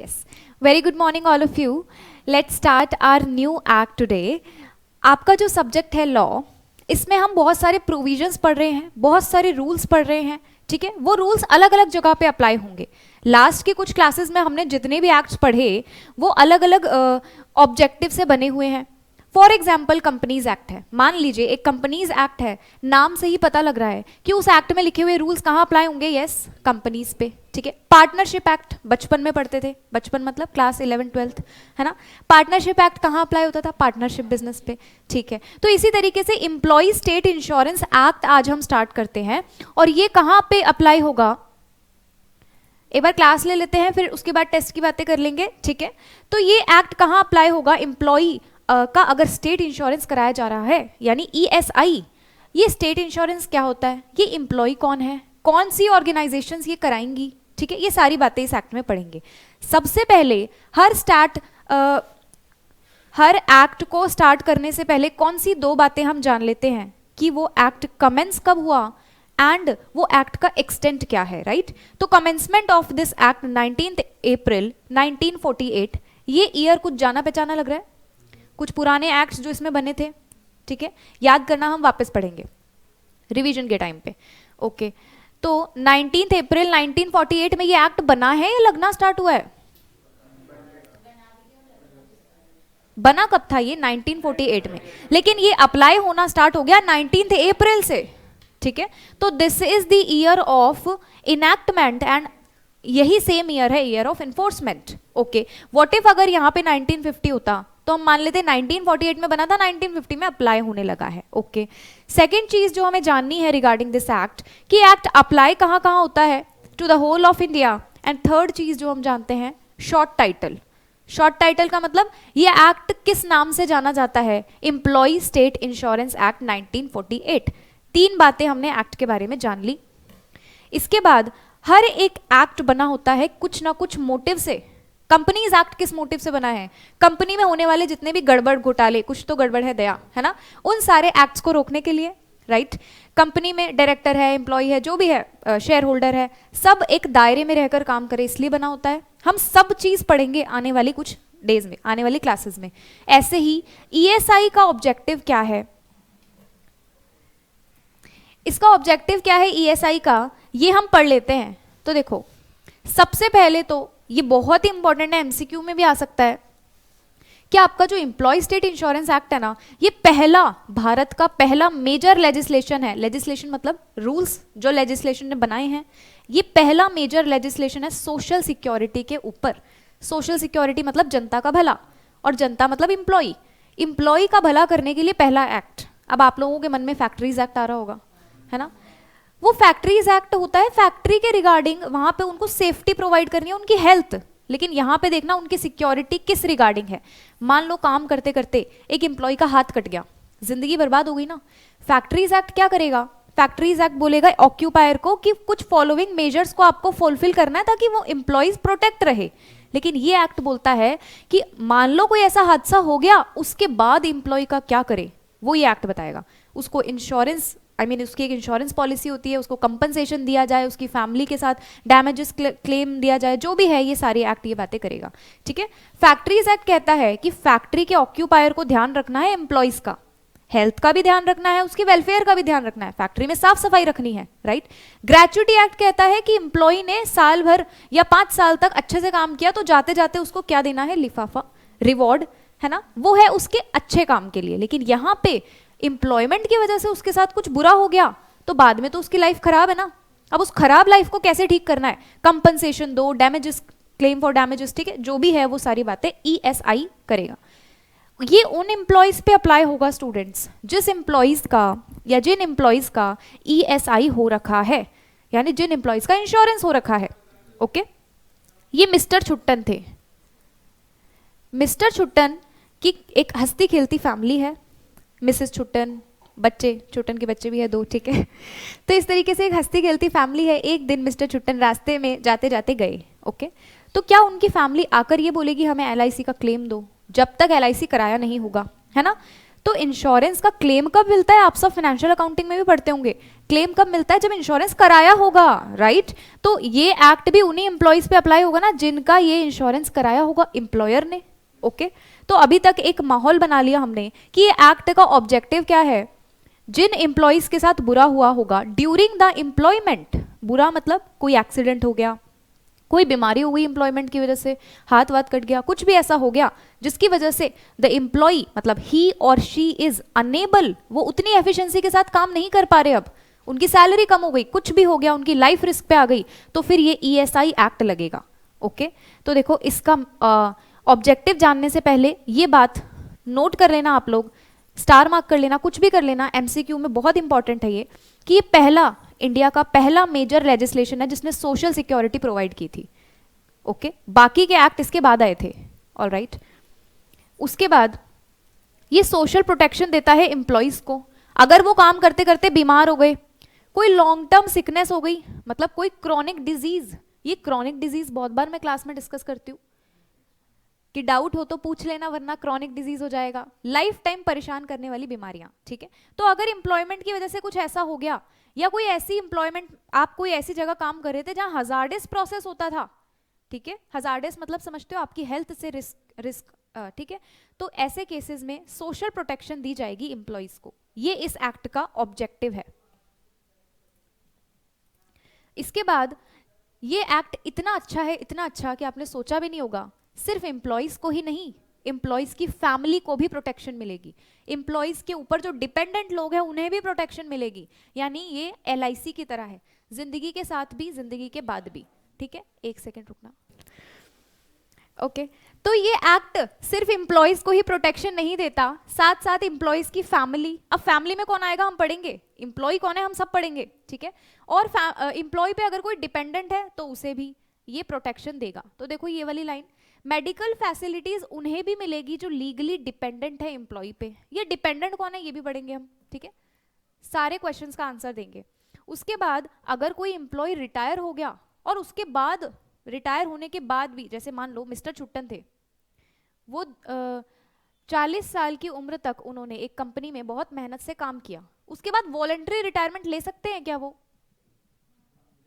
Yes. Very good morning all of you. Let's start our new act today. आपका जो subject है law, इसमें हम बहुत सारे प्रोविजंस पढ़ रहे हैं, बहुत सारे रूल्स पढ़ रहे हैं, ठीक है. वो रूल्स अलग अलग जगह पे अप्लाई होंगे. लास्ट के कुछ क्लासेस में हमने जितने भी एक्ट्स पढ़े वो अलग अलग ऑब्जेक्टिव से बने हुए हैं. फॉर एग्जाम्पल कंपनीज एक्ट है. मान लीजिए एक कंपनीज एक्ट है, नाम से ही पता लग रहा है कि उस एक्ट में लिखे हुए रूल्स कहाँ अप्लाई होंगे. यस, कंपनीज पे, ठीक है. पार्टनरशिप एक्ट बचपन में पढ़ते थे, बचपन मतलब क्लास 11-12, है ना. पार्टनरशिप एक्ट कहाँ अप्लाई होता था? पार्टनरशिप बिजनेस पे, ठीक है. तो इसी तरीके से एम्प्लॉय स्टेट इंश्योरेंस एक्ट आज हम स्टार्ट करते हैं और ये कहाँ पे अप्लाई होगा. एक बार क्लास ले लेते हैं, फिर उसके बाद टेस्ट की बातें कर लेंगे, ठीक है. तो ये एक्ट कहाँ अप्लाई होगा? एम्प्लॉय का अगर स्टेट इंश्योरेंस कराया जा रहा है, यानी ईएसआई. ये स्टेट इंश्योरेंस क्या होता है, ये एम्प्लॉय कौन है, कौन सी ऑर्गेनाइजेशंस ये कराएंगी, ठीक है. ये सारी बातें इस एक्ट में पढ़ेंगे. सबसे पहले हर एक्ट को स्टार्ट करने से पहले कौन सी दो बातें हम जान लेते हैं कि वो एक्ट कमेंस कब हुआ एंड वो एक्ट का एक्सटेंट क्या है, राइट. तो कमेंसमेंट ऑफ दिस एक्ट 19 अप्रैल 1948. ये ईयर कुछ जाना पहचाना लग रहा है. कुछ पुराने एक्ट्स जो इसमें बने थे, ठीक है, याद करना, हम वापस पढ़ेंगे रिवीजन के टाइम पे. ओके, तो 19 अप्रैल 1948 में ये एक्ट बना है या लगना स्टार्ट हुआ है? बना कब था ये? 1948 में. लेकिन ये अप्लाई होना स्टार्ट हो गया 19 अप्रैल से, ठीक है. तो this is the year of enactment and यही सेम ईयर है year of enforcement. Okay, what if अगर यहाँ पे 1950 होता तो हम मान लेते 1948 में बना था, 1950 में अप्लाई होने लगा है. ओके, सेकेंड चीज जो हमें जाननी है रिगार्डिंग दिस एक्ट कि एक्ट अप्लाई कहाँ कहाँ होता है, to the whole of India. And third चीज जो हम जानते हैं, शॉर्ट टाइटल. शॉर्ट टाइटल का मतलब ये एक्ट किस नाम से जाना जाता है? Employ state insurance act 1948. तीन बातें हमने एक्ट के बारे में जान ली. इसके बाद हर एक एक्ट बना होता है कुछ ना कुछ मोटिव से. कंपनीज एक्ट किस मोटिव से बना है? कंपनी में होने वाले जितने भी गड़बड़ घोटाले, कुछ तो गड़बड़ है दया, है ना, उन सारे एक्ट्स को रोकने के लिए, राइट. कंपनी में डायरेक्टर है, एम्प्लॉय है, जो भी है, शेयर होल्डर है, सब एक दायरे में रहकर काम करे, इसलिए बना होता है. हम सब चीज पढ़ेंगे आने वाली कुछ डेज में, आने वाली क्लासेस में. ऐसे ही ईएसआई का ऑब्जेक्टिव क्या है? इसका ऑब्जेक्टिव क्या है ईएसआई का, ये हम पढ़ लेते हैं. तो देखो, सबसे पहले तो ये बहुत ही इंपॉर्टेंट है, एमसीक्यू में भी आ सकता है कि आपका जो एम्प्लॉय स्टेट इंश्योरेंस एक्ट है ना, ये पहला, भारत का पहला मेजर लेजिस्लेशन है. लेजिस्लेशन मतलब रूल्स जो लेजिस्लेशन ने बनाए हैं. ये पहला मेजर लेजिस्लेशन है सोशल सिक्योरिटी के ऊपर. सोशल सिक्योरिटी मतलब जनता का भला, और जनता मतलब एम्प्लॉय. एम्प्लॉय का भला करने के लिए पहला एक्ट. अब आप लोगों के मन में फैक्ट्रीज एक्ट आ रहा होगा, है ना. वो फैक्ट्रीज एक्ट होता है फैक्ट्री के रिगार्डिंग, वहां पे उनको सेफ्टी प्रोवाइड करनी है, उनकी हेल्थ. लेकिन यहाँ पे देखना उनकी सिक्योरिटी किस रिगार्डिंग है. मान लो काम करते करते एक एम्प्लॉय का हाथ कट गया, जिंदगी बर्बाद हो गई ना. फैक्ट्रीज एक्ट क्या करेगा? फैक्ट्रीज एक्ट बोलेगा ऑक्यूपायर को कि कुछ फॉलोइंग मेजर्स को आपको फुलफिल करना है ताकि वो एम्प्लॉयज प्रोटेक्ट रहे. लेकिन ये एक्ट बोलता है कि मान लो कोई ऐसा हादसा हो गया, उसके बाद एम्प्लॉय का क्या करे, वो ये एक्ट बताएगा. उसको इंश्योरेंस, उसकी एक इंश्योरेंस पॉलिसी होती है, उसको कंपनसेशन दिया जाए, उसकी फैमिली के साथ डैमेजेस क्लेम दिया जाए, जो भी है ये सारी एक्ट ये बातें करेगा, ठीक है. फैक्ट्रीज एक्ट कहता है कि फैक्ट्री के ऑक्यूपायर को ध्यान रखना है एम्प्लॉयज का, हेल्थ का भी ध्यान रखना है, उसकी वेलफेयर का भी ध्यान रखना है, फैक्ट्री में साफ सफाई रखनी है, राइट. ग्रेच्युटी एक्ट कहता है कि एम्प्लॉय ने साल भर या 5 साल तक अच्छे से काम किया तो जाते जाते उसको क्या देना है? लिफाफा, रिवॉर्ड, है ना. वो है उसके अच्छे काम के लिए. लेकिन यहाँ पे एम्प्लॉयमेंट की वजह से उसके साथ कुछ बुरा हो गया तो बाद में तो उसकी लाइफ खराब है ना. अब उस खराब लाइफ को कैसे ठीक करना है? कंपनसेशन दो, डैमेजेस, क्लेम फॉर डैमेजेस, ठीक है, जो भी है वो सारी बातें ईएसआई करेगा. ये उन एम्प्लॉयज पे अप्लाई होगा स्टूडेंट्स जिस एम्प्लॉयज का या जिन एम्प्लॉयज का ईएसआई हो रखा है, यानी जिन एम्प्लॉयज का इंश्योरेंस हो रखा है. ओके, ये मिस्टर छुट्टन थे. मिस्टर छुट्टन की एक हंसती खेलती फैमिली है. मिसेस छुट्टन, बच्चे, छुट्टन के बच्चे भी है 2, ठीक है. तो इस तरीके से एक हंसती खेलती फैमिली है. एक दिन मिस्टर छुट्टन रास्ते में जाते जाते गए. ओके, तो क्या उनकी फैमिली आकर ये बोलेगी हमें एलआईसी का क्लेम दो, जब तक एलआईसी कराया नहीं होगा, है ना. तो इंश्योरेंस का क्लेम कब मिलता है? आप सब फाइनेंशियल अकाउंटिंग में भी पढ़ते होंगे. क्लेम कब मिलता है? जब इंश्योरेंस कराया होगा, राइट? तो ये एक्ट भी उन्हीं एम्प्लॉयज पे अप्लाई होगा ना जिनका ये इंश्योरेंस कराया होगा एम्प्लॉयर ने। ओके, तो अभी तक एक माहौल बना लिया हमने कि ये एक्ट का ऑब्जेक्टिव क्या है। जिन एम्प्लॉयज के साथ बुरा हुआ होगा ड्यूरिंग द एम्प्लॉयमेंट, बुरा मतलब कोई एक्सीडेंट हो गया, कोई बीमारी हो गई एम्प्लॉयमेंट की वजह से, हाथ वाथ कट गया, कुछ भी ऐसा हो गया जिसकी वजह से द एम्प्लॉय मतलब ही और शी इज अनेबल, वो उतनी एफिशिएंसी के साथ काम नहीं कर पा रहे, अब उनकी सैलरी कम हो गई, कुछ भी हो गया, उनकी लाइफ रिस्क पे आ गई, तो फिर ये ईएसआई एक्ट लगेगा। ओके, तो देखो इसका ऑब्जेक्टिव जानने से पहले ये बात नोट कर लेना, आप लोग स्टार मार्क कर लेना, कुछ भी कर लेना, एमसीक्यू में बहुत इंपॉर्टेंट है ये, कि ये पहला इंडिया का पहला मेजर लेजिस्लेशन है जिसने सोशल सिक्योरिटी प्रोवाइड की थी। ओके, बाकी के एक्ट इसके बाद आए थे। ऑलराइट, उसके बाद ये सोशल प्रोटेक्शन देता है एम्प्लॉयज को। अगर वो काम करते करते बीमार हो गए, कोई लॉन्ग टर्म सिकनेस हो गई, मतलब कोई क्रॉनिक डिजीज, ये क्रॉनिक डिजीज बहुत बार मैं क्लास में डिस्कस करती हूँ कि डाउट हो तो पूछ लेना, वरना क्रॉनिक डिजीज हो जाएगा, लाइफ टाइम परेशान करने वाली बीमारियां। ठीक है, तो अगर एम्प्लॉयमेंट की वजह से कुछ ऐसा हो गया, या कोई ऐसी एम्प्लॉयमेंट, आप कोई ऐसी जगह काम कर रहे थे जहां हजार्डस प्रोसेस होता था, ठीक है, हजार्डस मतलब समझते हो, आपकी हेल्थ से रिस्क, ठीक है, तो ऐसे केसेस में सोशल प्रोटेक्शन दी जाएगी एम्प्लॉयज को। ये इस एक्ट का ऑब्जेक्टिव है। इसके बाद ये एक्ट इतना अच्छा है, इतना अच्छा कि आपने सोचा भी नहीं होगा, सिर्फ एम्प्लॉयज को ही नहीं, एम्प्लॉयज की फैमिली को भी प्रोटेक्शन मिलेगी, एम्प्लॉयज के ऊपर जो डिपेंडेंट लोग हैं उन्हें भी प्रोटेक्शन मिलेगी। यानी ये एलआईसी की तरह है, जिंदगी के साथ भी जिंदगी के बाद भी। ठीक है, एक सेकेंड रुकना। ओके, तो ये एक्ट सिर्फ एम्प्लॉयज को ही प्रोटेक्शन नहीं देता, साथ साथ एम्प्लॉयज की फैमिली, अब फैमिली में कौन आएगा हम पढ़ेंगे, एम्प्लॉय कौन है हम सब पढ़ेंगे। ठीक है, और एम्प्लॉय पे अगर कोई डिपेंडेंट है तो उसे भी ये प्रोटेक्शन देगा। तो देखो ये वाली लाइन, मेडिकल फैसिलिटीज उन्हें भी मिलेगी जो लीगली डिपेंडेंट है एम्प्लॉय पे। ये डिपेंडेंट कौन है ये भी पढ़ेंगे हम। ठीक है, सारे क्वेश्चंस का आंसर देंगे। उसके बाद अगर कोई एम्प्लॉय रिटायर हो गया और उसके बाद रिटायर होने के बाद भी, जैसे मान लो मिस्टर छुट्टन थे, वो 40 साल की उम्र तक उन्होंने एक कंपनी में बहुत मेहनत से काम किया, उसके बाद वॉलंटरी रिटायरमेंट ले सकते हैं क्या? वो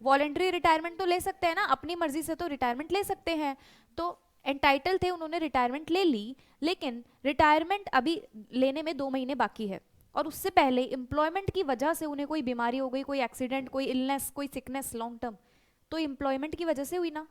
वॉलंटरी रिटायरमेंट तो ले सकते हैं ना, अपनी मर्जी से तो रिटायरमेंट ले सकते हैं। तो एंटाइटल थे, उन्होंने रिटायरमेंट ले ली, लेकिन रिटायरमेंट अभी लेने में 2 महीने बाकी है, और उससे पहले एम्प्लॉयमेंट की वजह से उन्हें कोई बीमारी हो गई, कोई एक्सीडेंट, कोई इलनेस, कोई सिकनेस लॉन्ग टर्म, तो एम्प्लॉयमेंट की वजह से हुई ना।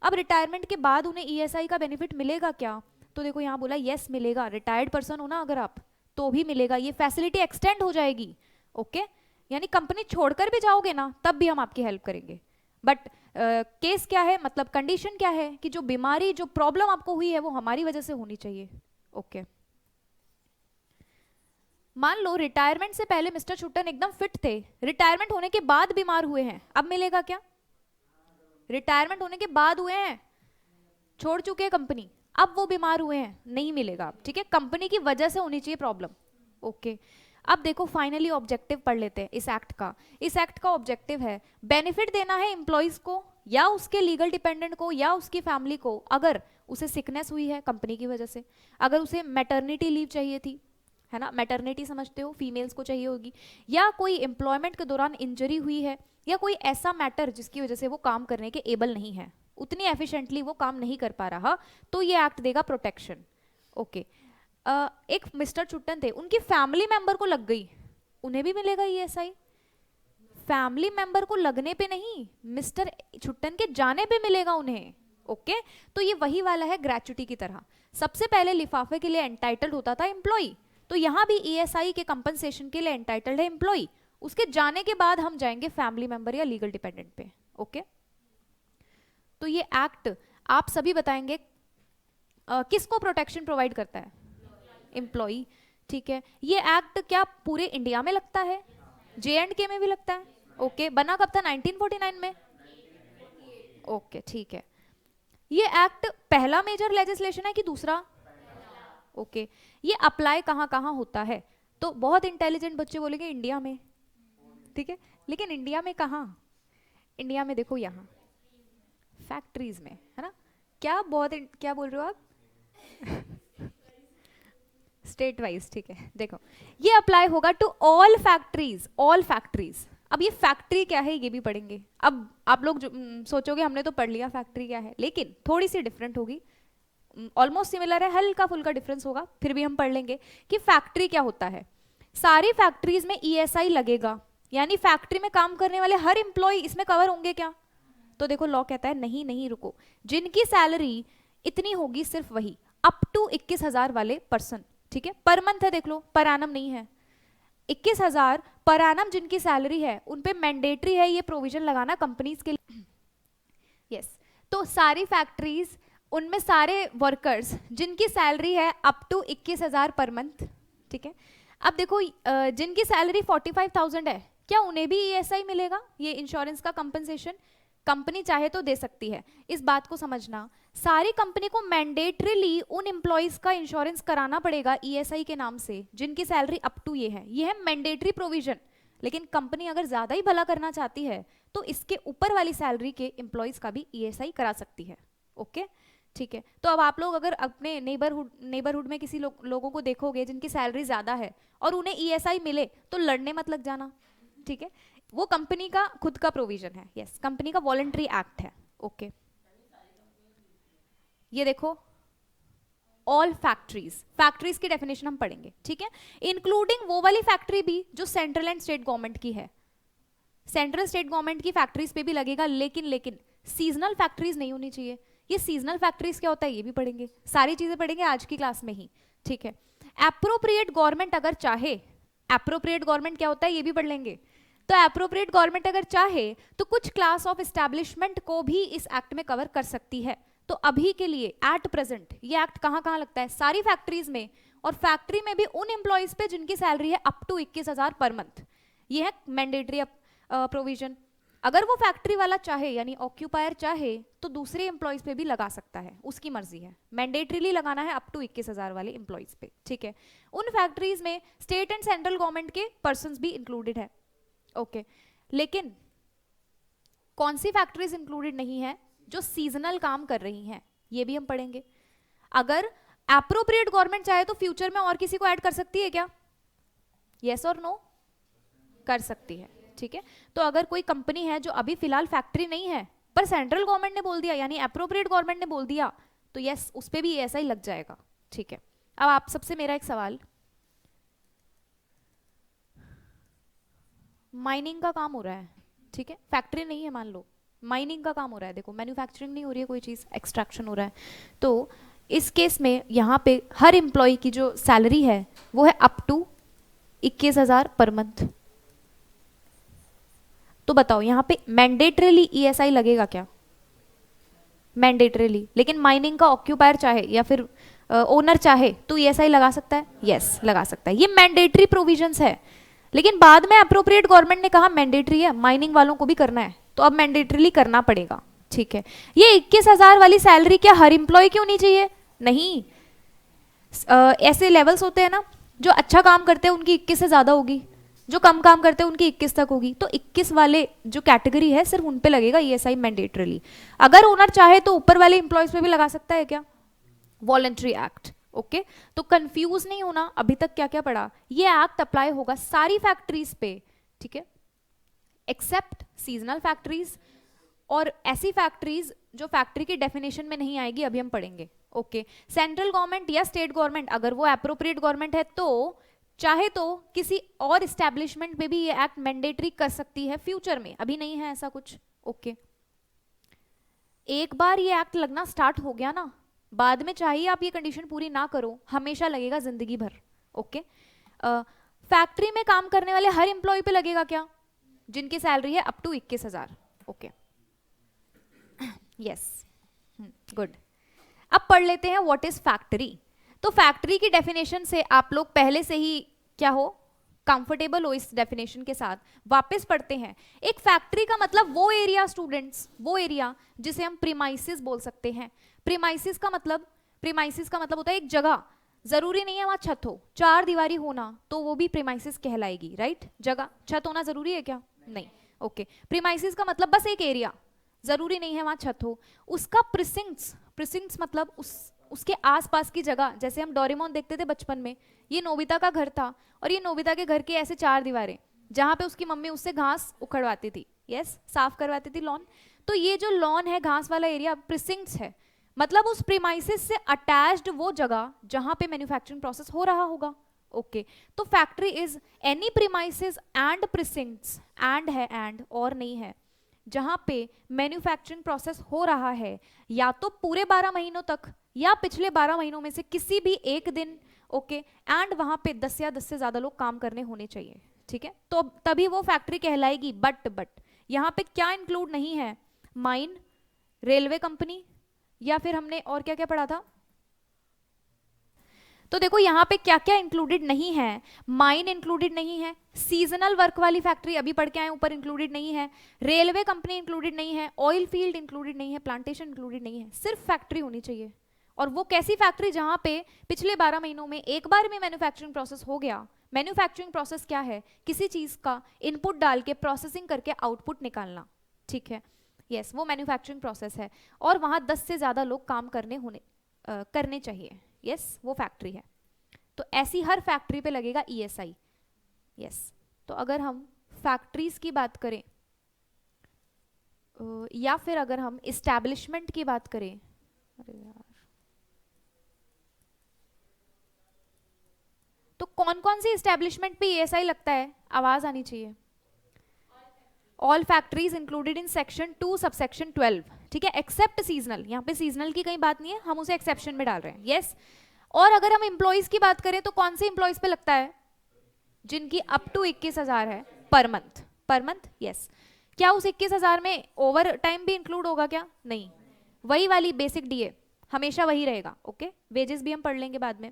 अब रिटायरमेंट के बाद उन्हें ईएसआई का बेनिफिट मिलेगा क्या? तो देखो यहाँ बोला यस मिलेगा, रिटायर्ड पर्सन हो ना अगर आप तो भी मिलेगा, ये फैसिलिटी एक्सटेंड हो जाएगी। ओके, यानी कंपनी छोड़कर भी जाओगे ना तब भी हम आपकी हेल्प करेंगे। बट केस क्या है, मतलब कंडीशन क्या है कि जो बीमारी, जो प्रॉब्लम आपको हुई है वो हमारी वजह से होनी चाहिए। ओके, मान लो रिटायरमेंट से पहले मिस्टर छुट्टन एकदम फिट थे, रिटायरमेंट होने के बाद बीमार हुए हैं, अब मिलेगा क्या? रिटायरमेंट होने के बाद हुए हैं, छोड़ चुके हैं कंपनी, अब वो बीमार हुए हैं, नहीं मिलेगा। ठीक है, कंपनी की वजह से होनी चाहिए प्रॉब्लम। ओके, अब देखो फाइनली ऑब्जेक्टिव पढ़ लेते हैं इस एक्ट का। इस एक्ट का ऑब्जेक्टिव है बेनिफिट देना है एम्प्लॉयज को या उसके लीगल डिपेंडेंट को या उसकी फैमिली को, अगर उसे सिकनेस हुई है कंपनी की वजह से, अगर उसे मैटरनिटी लीव चाहिए थी, है ना, मैटरनिटी समझते हो, फीमेल्स को चाहिए होगी, या कोई एम्प्लॉयमेंट के दौरान इंजरी हुई है, या कोई ऐसा मैटर जिसकी वजह से वो काम करने के एबल नहीं है, उतनी एफिशिएंटली वो काम नहीं कर पा रहा, तो ये एक्ट देगा प्रोटेक्शन। ओके, एक मिस्टर छुट्टन थे, उनकी फैमिली मेंबर को लग गई, उन्हें भी मिलेगा ईएसआई। फैमिली मेंबर को लगने पे नहीं, मिस्टर छुट्टन के जाने पे मिलेगा उन्हें। ओके, तो ये वही वाला है ग्रेच्युटी की तरह। सबसे पहले लिफाफे के लिए एंटाइटल्ड होता था एम्प्लॉय, तो यहां भी ईएसआई के कंपनसेशन के लिए एंटाइटल्ड है एम्प्लॉय, उसके जाने के बाद हम जाएंगे फैमिली मेंबर या लीगल डिपेंडेंट पे। ओके, तो ये एक्ट आप सभी बताएंगे किसको प्रोटेक्शन प्रोवाइड करता है? एम्प्लॉय। ठीक है, ये एक्ट क्या पूरे इंडिया में लगता है? जे&के में भी लगता है। ओके, बना कब था? 1949 में। ओके, ठीक है, ये एक्ट पहला मेजर लेजिस्लेशन है कि दूसरा? ओके, ये अप्लाई कहाँ कहाँ होता है? तो बहुत इंटेलिजेंट बच्चे बोलेंगे इंडिया में, ठीक है, लेकिन इंडिया में कहाँ? इंडिया में देखो यहाँ फैक्ट्रीज में, है ना। क्या क्या बोल रहे हो आप? स्टेट वाइज, ठीक है। देखो ये अप्लाई होगा to all factories, all factories. अब ये फैक्ट्री क्या है ये भी पढ़ेंगे। अब आप लोग सोचोगे हमने तो पढ़ लिया फैक्ट्री क्या है, लेकिन थोड़ी सी डिफरेंट होगी, ऑलमोस्ट सिमिलर है, हल्का फुल्का डिफरेंस होगा, फिर भी हम पढ़ लेंगे कि फैक्ट्री क्या होता है। सारी फैक्ट्रीज में ईएसआई लगेगा, यानी फैक्ट्री में काम करने वाले हर एम्प्लॉय इसमें कवर होंगे क्या? तो देखो लॉ कहता है नहीं नहीं रुको, जिनकी सैलरी इतनी होगी सिर्फ वही, अप टू 21,000 वाले पर्सन, ठीक है, पर मंथ है, देख लो पर एनम नहीं है। 21,000 पर एनम जिनकी सैलरी है उन पे मैंडेटरी है ये प्रोविजन लगाना कंपनीज के लिए। यस तो सारी फैक्ट्रीज, उनमें सारे वर्कर्स जिनकी सैलरी है अप टू 21,000 पर मंथ, ठीक है। अब देखो जिनकी सैलरी 45,000 है, क्या उन्हें भी ईएसआई मिलेगा, ये इंश्योरेंस का कंपनसेशन? कंपनी चाहे तो दे सकती है, इस बात को समझना। सारी कंपनी को मैंडेटरीली उन एम्प्लॉयज का इंश्योरेंस कराना पड़ेगा ईएसआई के नाम से जिनकी सैलरी अप टू ये है मैंडेटरी प्रोविजन। लेकिन कंपनी अगर ज्यादा ही भला करना चाहती है तो इसके ऊपर वाली सैलरी के एम्प्लॉयज का भी ईएसआई करा सकती है। ओके ठीक है। तो अब आप लोग अगर अपने नेबरहुड में किसी लोगों को देखोगे जिनकी सैलरी ज्यादा है और उन्हें ईएसआई मिले तो लड़ने मत लग जाना, ठीक है, वो कंपनी का खुद का प्रोविजन है। यस कंपनी का वॉलंटरी एक्ट है। ओके ये देखो ऑल फैक्ट्रीज की डेफिनेशन हम पढ़ेंगे, ठीक है, इंक्लूडिंग वो वाली फैक्ट्री भी जो सेंट्रल एंड स्टेट गवर्नमेंट की है। सेंट्रल स्टेट गवर्नमेंट की फैक्ट्रीज पे भी लगेगा, लेकिन सीजनल फैक्ट्रीज नहीं होनी चाहिए। ये सीजनल फैक्ट्रीज क्या होता है ये भी पढ़ेंगे, सारी चीजें पढ़ेंगे आज की क्लास में ही, ठीक है। एप्रोप्रिएट गवर्नमेंट अगर चाहे, एप्रोप्रिएट गवर्नमेंट क्या होता है ये भी पढ़ लेंगे। तो एप्रोप्रिएट गवर्नमेंट अगर चाहे तो कुछ क्लास ऑफ एस्टैब्लिशमेंट को भी इस एक्ट में कवर कर सकती है। तो अभी के लिए एट प्रेजेंट ये एक्ट कहाँ कहाँ लगता है? सारी फैक्ट्रीज में, और फैक्ट्री में भी उन एम्प्लॉयज पे जिनकी सैलरी है अप टू 21,000 पर मंथ। ये है मैंडेटरी प्रोविजन। अगर वो फैक्ट्री वाला चाहे यानी ऑक्यूपायर चाहे तो दूसरे एम्प्लॉयज पे भी लगा सकता है, उसकी मर्जी है। मैंडेटरीली लगाना है अप टू 21,000 वाले एम्प्लॉयज पे, ठीक है। उन फैक्ट्रीज में स्टेट एंड सेंट्रल गवर्नमेंट के पर्सन भी इंक्लूडेड है। ओके लेकिन कौन सी फैक्ट्रीज इंक्लूडेड नहीं है? जो सीजनल काम कर रही हैं, ये भी हम पढ़ेंगे। अगर एप्रोप्रिएट गवर्नमेंट चाहे तो फ्यूचर में और किसी को ऐड कर सकती है क्या? यस और नो? कर सकती है, ठीक है। तो अगर कोई कंपनी है जो अभी फिलहाल फैक्ट्री नहीं है पर सेंट्रल गवर्नमेंट ने बोल दिया यानी एप्रोप्रिएट गवर्नमेंट ने बोल दिया तो यस उस पे भी ऐसा ही लग जाएगा, ठीक है। अब आप सबसे मेरा एक सवाल, माइनिंग का काम हो रहा है, ठीक है, फैक्ट्री नहीं है मान लो, माइनिंग का काम हो रहा है, देखो मैन्युफैक्चरिंग नहीं हो रही है, कोई चीज एक्सट्रैक्शन हो रहा है। तो इस केस में यहाँ पे हर एम्प्लॉय की जो सैलरी है वो है अप टू 21,000 पर मंथ। तो बताओ यहाँ पे मैंडेटरीली ईएसआई लगेगा क्या? मैंडेटरीली। लेकिन माइनिंग का ऑक्यूपायर चाहे या फिर ओनर चाहे तो ईएसआई लगा सकता है, यस लगा सकता है। ये मैंडेटरी प्रोविजंस है। लेकिन बाद में अप्रोप्रिएट गवर्नमेंट ने कहा मैंडेटरी है, माइनिंग वालों को भी करना है, तो अब मैंडेटरीली करना पड़ेगा, ठीक है। ये 21,000 वाली सैलरी क्या हर एम्प्लॉय की होनी चाहिए? नहीं, ऐसे लेवल्स होते हैं ना, जो अच्छा काम करते हैं उनकी 21 से ज्यादा होगी, जो कम काम करते हैं उनकी 21 तक होगी। तो 21 वाले जो कैटेगरी है सिर्फ उन पे लगेगा ईएसआई मैंडेटरीली। अगर ओनर चाहे तो ऊपर वाले एम्प्लॉयज पे भी लगा सकता है क्या? Voluntary act. ओके तो कंफ्यूज नहीं होना, अभी तक क्या क्या पढ़ा, ये एक्ट अप्लाई होगा सारी फैक्ट्रीज पे, ठीक है, एक्सेप्ट सीजनल फैक्ट्रीज और ऐसी फैक्ट्रीज जो फैक्ट्री की डेफिनेशन में नहीं आएगी, अभी हम पढ़ेंगे। ओके सेंट्रल गवर्नमेंट या स्टेट गवर्नमेंट अगर वो एप्रोप्रिएट गवर्नमेंट है तो चाहे तो किसी और एस्टैब्लिशमेंट में भी ये एक्ट मैंडेटरी कर सकती है फ्यूचर में, अभी नहीं है ऐसा कुछ। ओके एक बार ये एक्ट लगना स्टार्ट हो गया ना, बाद में चाहिए आप ये कंडीशन पूरी ना करो, हमेशा लगेगा जिंदगी भर। ओके फैक्ट्री में काम करने वाले हर एम्प्लॉय पे लगेगा क्या? जिनकी सैलरी है up to 21,000। Okay yes good. अब पढ़ लेते हैं व्हाट इज फैक्ट्री। तो फैक्ट्री की डेफिनेशन से आप लोग पहले से ही क्या हो, कंफर्टेबल हो इस डेफिनेशन के साथ। वापस पढ़ते हैं। एक फैक्ट्री का मतलब वो एरिया स्टूडेंट्स, वो एरिया जिसे हम प्रीमाइसिस बोल सकते हैं। प्रीमाइसिस का मतलब होता है एक जगह, जरूरी नहीं है वहां छत हो, चार दीवारी होना तो वो भी प्रीमाइसिस कहलाएगी, राइट। जगह छत होना जरूरी है क्या? नहीं। ओके प्रीमाइसिस का मतलब बस एक एरिया, जरूरी नहीं है वहां छत हो। उसका प्रिसिंक्ट्स मतलब उसके आसपास की जगह, जैसे हम डोरेमोन देखते थे बचपन में, ये नोबिता का घर था और ये नोबिता के घर के ऐसे चार दीवारें, जहाँ पे उसकी मम्मी उससे घास उखड़वाती थी, यस, साफ करवाती थी लॉन। तो ये जो लॉन है, घास वाला एरिया, प्रिसिंक्ट्स है, मतलब उस प्रीमाइसेस से अटैच्ड वो जगह जहाँ पे मैन्युफैक्चरिंग प्रोसेस हो रहा होगा। ओके, तो factory is any premises and precincts, and है, एंड और नहीं है, जहाँ पे मैन्युफैक्चरिंग प्रोसेस हो रहा है, या तो पूरे 12 महीनों तक या पिछले 12 महीनों में से किसी भी एक दिन। ओके, एंड वहां पे 10 या 10 से ज्यादा लोग काम करने होने चाहिए, ठीक है, तो तभी वो फैक्ट्री कहलाएगी। बट यहाँ पे क्या इंक्लूड नहीं है? माइन, रेलवे कंपनी, या फिर हमने और क्या क्या पढ़ा था? तो देखो यहाँ पे क्या क्या इंक्लूडेड नहीं है। माइन इंक्लूडेड नहीं है, सीजनल वर्क वाली फैक्ट्री अभी पढ़ के आए ऊपर इंक्लूडेड नहीं है, रेलवे कंपनी इंक्लूडेड नहीं है, ऑयल फील्ड इंक्लूडेड नहीं है, प्लांटेशन इंक्लूडेड नहीं है, सिर्फ फैक्ट्री होनी चाहिए। और वो कैसी फैक्ट्री? जहां पे पिछले 12 महीनों में एक बार में मैन्युफैक्चरिंग प्रोसेस हो गया। मैन्युफैक्चरिंग प्रोसेस क्या है? किसी चीज का इनपुट डाल के प्रोसेसिंग करके आउटपुट निकालना, ठीक है, यस, वो मैन्युफैक्चरिंग प्रोसेस है। और वहां 10 से ज्यादा लोग काम करने चाहिए, यस, वो फैक्ट्री है। तो ऐसी हर फैक्ट्री पे लगेगा ईएसआई, यस। तो अगर हम फैक्ट्रीज की बात करें, या फिर अगर हम इस्टेब्लिशमेंट की बात करें, अरे यार, तो कौन कौन सी इस्टेब्लिशमेंट पे ईएसआई लगता है? आवाज आनी चाहिए। All factories included in section 2 subsection 12, ठीक है, एक्सेप्ट सीजनल। यहाँ पे सीजनल की कहीं बात नहीं है, हम उसे एक्सेप्शन में डाल रहे हैं, यस। और अगर हम एम्प्लॉइज की बात करें तो कौन से एम्प्लॉइज पे लगता है? जिनकी अप टू 21,000 है per month, per month, yes. क्या उस 21,000 में ओवर टाइम भी इंक्लूड होगा क्या? नहीं, वही वाली बेसिक डीए हमेशा वही रहेगा। ओके, वेजेस भी हम पढ़ लेंगे बाद में।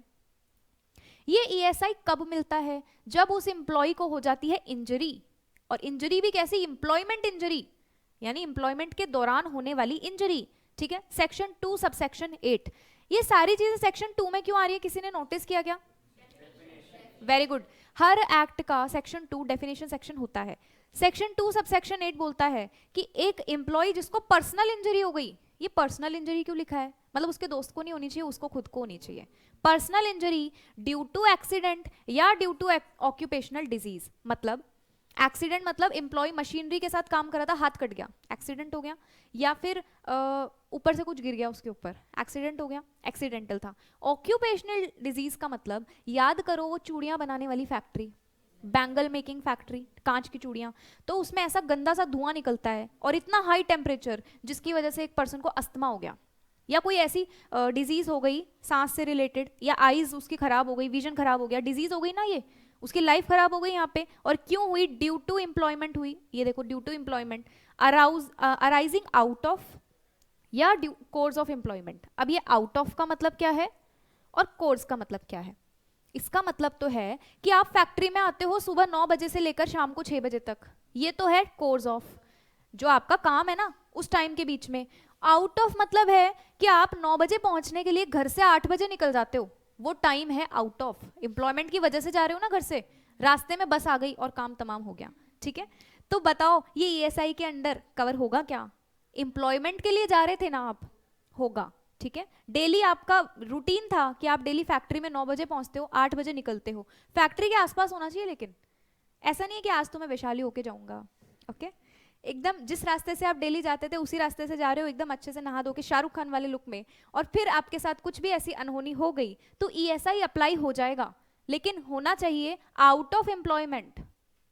ये ईएसआई कब मिलता है? जब उस एम्प्लॉय को हो जाती है इंजरी, और इंजरी भी कैसी? एम्प्लॉयमेंट इंजरी, यानी एम्प्लॉयमेंट के दौरान होने वाली इंजरी, ठीक है, सेक्शन 2 सबसेक्शन 8। ये सारी चीजें सेक्शन 2 में क्यों आ रही है? किसी ने नोटिस किया क्या? वेरी गुड, हर एक्ट का सेक्शन 2 डेफिनेशन सेक्शन होता है। सेक्शन 2 सबसेक्शन 8 बोलता है कि एक एम्प्लॉय जिसको पर्सनल इंजरी हो गई, ये पर्सनल इंजरी क्यों लिखा है? मतलब उसके दोस्त को नहीं होनी चाहिए, उसको खुद को होनी चाहिए। Personal injury due to accident या ड्यू टू ऑक्यूपेशनल डिजीज, मतलब एक्सीडेंट मतलब एम्प्लॉय मशीनरी के साथ काम कर रहा था, हाथ कट गया, एक्सीडेंट हो गया, या फिर ऊपर से कुछ गिर गया उसके ऊपर, एक्सीडेंट हो गया, एक्सीडेंटल था। ऑक्यूपेशनल डिजीज का मतलब, याद करो वो चूड़ियां बनाने वाली फैक्ट्री, बैंगल मेकिंग फैक्ट्री, कांच की चूड़ियां, तो उसमें ऐसा गंदा सा धुआं निकलता है और इतना हाई टेम्परेचर जिसकी वजह से एक पर्सन को अस्थमा हो गया, या कोई ऐसी डिजीज हो गई सांस से रिलेटेड, या आईज उसकी खराब हो गई, विजन खराब हो गया, डिजीज हो गई ना, ये उसकी लाइफ खराब हो गई यहाँ पे। और क्यों हुई? ड्यू टू एम्प्लॉयमेंट हुई। ये देखो, due to employment, arising out of या ड्यू कोर्स ऑफ एम्प्लॉयमेंट। अब ये आउट ऑफ का मतलब क्या है और कोर्स का मतलब क्या है? इसका मतलब तो है कि आप फैक्ट्री में आते हो सुबह 9 बजे से लेकर शाम को 6 बजे तक, ये तो है कोर्स ऑफ, जो आपका काम है ना उस टाइम के बीच में। आउट ऑफ मतलब है कि आप 9 बजे पहुंचने के लिए घर से 8 बजे निकल जाते हो, वो टाइम है आउट ऑफ। एम्प्लॉयमेंट की वजह से जा रहे हो ना घर से, रास्ते में बस आ गई और काम तमाम हो गया, ठीक है। तो बताओ ये ईएसआई के अंडर कवर होगा क्या? एम्प्लॉयमेंट के लिए जा रहे थे ना आप, होगा, ठीक है। डेली आपका रूटीन था कि आप डेली फैक्ट्री में 9 बजे पहुंचते हो, 8 बजे निकलते हो, फैक्ट्री के आसपास होना चाहिए। लेकिन ऐसा नहीं है कि आज तो मैं वैशाली होके जाऊंगा, ओके, एकदम जिस रास्ते से आप डेली जाते थे उसी रास्ते से जा रहे हो, एकदम अच्छे से नहा धो के शाहरुख खान वाले लुक में, और फिर आपके साथ कुछ भी ऐसी अनहोनी हो गई तो ईएसआई अप्लाई हो जाएगा, लेकिन होना चाहिए आउट ऑफ एम्प्लॉयमेंट।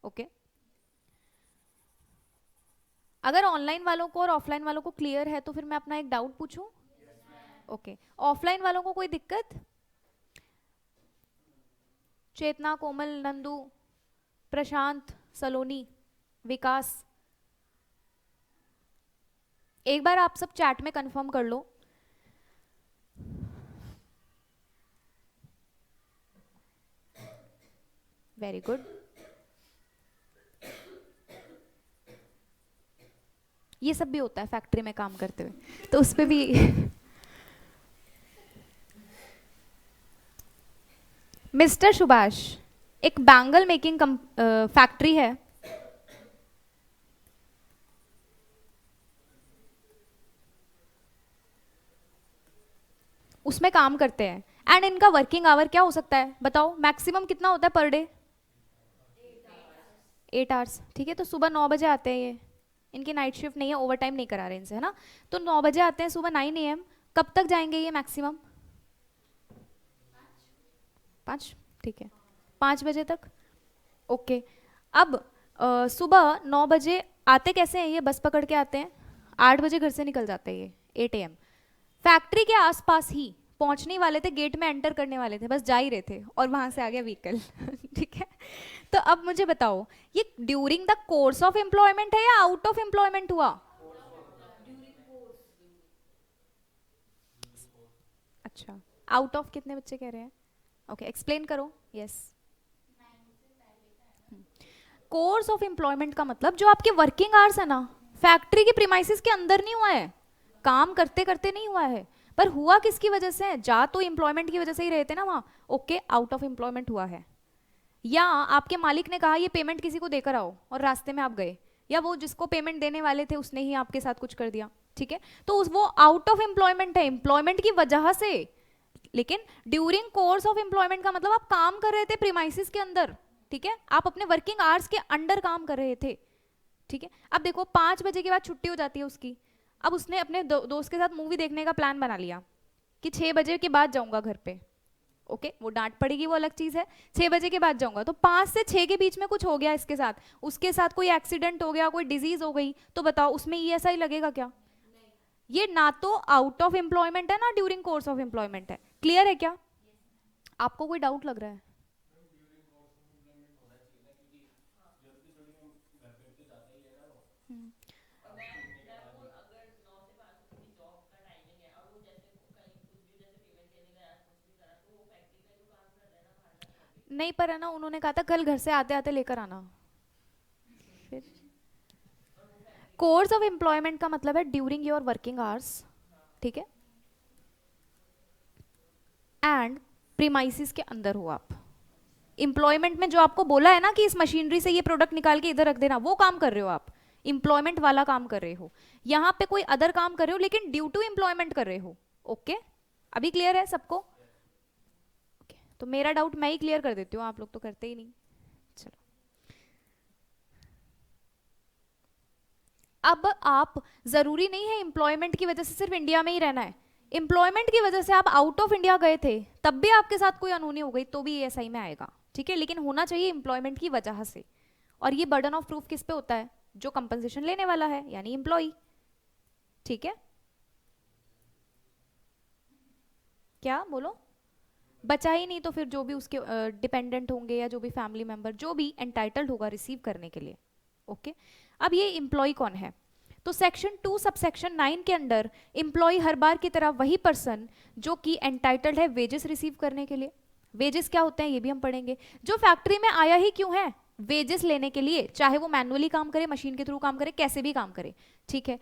ओके, अगर ऑनलाइन वालों को और ऑफलाइन वालों को क्लियर है तो फिर मैं अपना एक डाउट पूछूं? ओके, ऑफलाइन वालों को कोई दिक्कत? चेतना, कोमल, नंदू, प्रशांत, सलोनी, विकास, एक बार आप सब चैट में कंफर्म कर लो। वेरी गुड, ये सब भी होता है फैक्ट्री में काम करते हुए, तो उस पे भी मिस्टर सुभाष, एक बैंगल मेकिंग फैक्ट्री है, उसमें काम करते हैं, एंड इनका वर्किंग आवर क्या हो सकता है बताओ? मैक्सिमम कितना होता है पर डे? 8 आवर्स, ठीक है। तो सुबह 9 बजे आते हैं ये, इनकी नाइट शिफ्ट नहीं है, ओवर टाइम नहीं करा रहे इनसे, है ना। तो 9 बजे आते हैं सुबह 9 AM, कब तक जाएंगे ये मैक्सिमम? 5, ठीक है, 5 बजे तक, ओके। अब सुबह 9 बजे आते कैसे हैं ये? बस पकड़ के आते हैं, 8 बजे घर से निकल जाते हैं ये 8 AM। फैक्ट्री के आसपास ही पहुंचने वाले थे, गेट में एंटर करने वाले थे, बस जा ही रहे थे और वहां से आ गया व्हीकल ठीक है। तो अब मुझे बताओ, ये during the course of employment है या आउट ऑफ एम्प्लॉयमेंट हुआ? अच्छा, आउट ऑफ कितने बच्चे कह रहे हैं? ओके, एक्सप्लेन करो। यस, कोर्स ऑफ एम्प्लॉयमेंट का मतलब जो आपके वर्किंग आवर्स है ना, फैक्ट्री के प्रीमाइसेस के अंदर नहीं हुआ है, काम करते करते नहीं हुआ है, पर हुआ किसकी वजह से? जा तो एम्प्लॉयमेंट की वजह से ही रहे थे ना वहां, ओके, आउट ऑफ एम्प्लॉयमेंट हुआ है। या आपके मालिक ने कहा ये पेमेंट किसी को देकर आओ और रास्ते में आप गए, या वो जिसको पेमेंट देने वाले थे उसने ही आपके साथ कुछ कर दिया, ठीक है, तो वो आउट ऑफ एम्प्लॉयमेंट है, एम्प्लॉयमेंट की वजह से। लेकिन ड्यूरिंग कोर्स ऑफ एम्प्लॉयमेंट का मतलब आप काम कर रहे थे प्रीमाइसिस के अंदर, ठीक है, आप अपने वर्किंग आवर्स के अंडर काम कर रहे थे, ठीक है। अब देखो 5 बजे के बाद छुट्टी हो जाती है उसकी, अब उसने अपने दोस्त के साथ मूवी देखने का प्लान बना लिया कि 6 बजे के बाद जाऊंगा घर पे, ओके, वो डांट पड़ेगी, वो अलग चीज है, 6 बजे के बाद जाऊंगा। तो 5 से 6 के बीच में कुछ हो गया इसके साथ, उसके साथ कोई एक्सीडेंट हो गया, कोई डिजीज हो गई, तो बताओ उसमें ईएसआई लगेगा क्या? ये ना तो आउट ऑफ एम्प्लॉयमेंट है ना ड्यूरिंग कोर्स ऑफ एम्प्लॉयमेंट है। क्लियर है क्या? आपको कोई डाउट लग रहा है? हम्म, नहीं, पर है ना, उन्होंने कहा था कल घर से आते आते लेकर आना। फिर कोर्स ऑफ एम्प्लॉयमेंट का मतलब है ड्यूरिंग योर वर्किंग आवर्स, ठीक है, एंड प्रीमाइसिस के अंदर हो आप। एम्प्लॉयमेंट में जो आपको बोला है ना कि इस मशीनरी से ये प्रोडक्ट निकाल के इधर रख देना, वो काम कर रहे हो आप, एम्प्लॉयमेंट वाला काम कर रहे हो। यहाँ पे कोई अदर काम कर रहे हो लेकिन ड्यू टू एम्प्लॉयमेंट कर रहे हो, ओके। अभी क्लियर है सबको? ओके, तो मेरा डाउट मैं ही क्लियर कर देती हूँ, आप लोग तो करते ही नहीं। चलो, अब आप, जरूरी नहीं है एम्प्लॉयमेंट की वजह से सिर्फ इंडिया में ही रहना है, एम्प्लॉयमेंट की वजह से आप आउट ऑफ इंडिया गए थे, तब भी आपके साथ कोई अनहोनी हो गई तो भी ईएसआई में आएगा, ठीक है, लेकिन होना चाहिए एम्प्लॉयमेंट की वजह से। और ये बर्डन ऑफ प्रूफ किस पे होता है? जो कंपनसेशन लेने वाला है, यानी एम्प्लॉय, ठीक है। क्या बोलो? बचा ही नहीं तो फिर जो भी उसके डिपेंडेंट होंगे या जो भी फैमिली मेंबर, जो भी एंटाइटल्ड होगा रिसीव करने के लिए, ओके। अब ये एम्प्लॉय कौन है? तो सेक्शन 2 सबसेक्शन 9 के अंदर एम्प्लॉय हर बार की तरह वही पर्सन जो कि एंटाइटल्ड है वेजेस रिसीव करने के लिए। वेजेस क्या होते हैं ये भी हम पढ़ेंगे। जो फैक्ट्री में आया ही क्यों है? वेजेस लेने के लिए, चाहे वो मैनुअली काम करे, मशीन के थ्रू काम करे, कैसे भी काम करे, ठीक है।